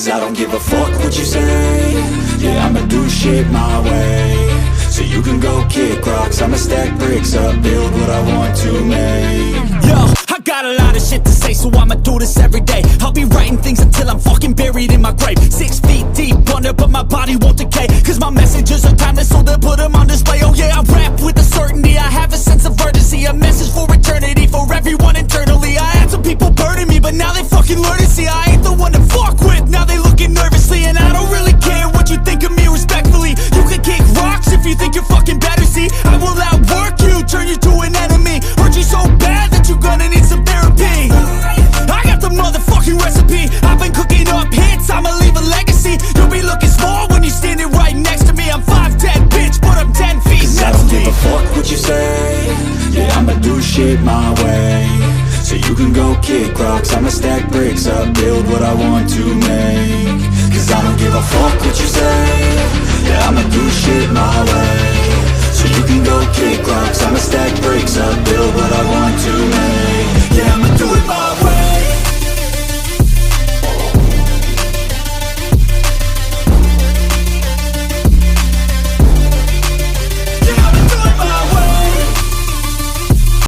Cause I don't give a fuck what you say. Yeah, I'ma do shit my way. So you can go kick rocks, I'ma stack bricks up, build what I want to make. Yo, I got a lot of shit to say, so I'ma do this every day. I'll be writing things until I'm fucking buried in my grave. 6 feet deep under, but my body won't decay. Cause my messages are timeless, so they'll put them on display. Oh yeah, I rap with a certainty, I have a sense of urgency. A message for eternity, for everyone internally. I had some people burning me, but now they fucking learn to see I ain't the one to fuck with, now they looking nervously. And I don't really care what you think of me, respectfully. You can kick rocks if you think you're fucking better, see. I will outwork you, turn you to an enemy. Hurt you so bad that you're gonna need some therapy. I got the motherfucking recipe. I've been cooking up hits, I'ma leave a legacy. You'll be looking small when you're standing right next to me. I'm 5'10", bitch, but I'm 10 feet Cause next I don't to give me. a fuck what you say. Yeah, I'ma do shit my way. So you can go kick rocks, I'ma stack bricks up, build what I want to make. Cause I don't give a fuck what you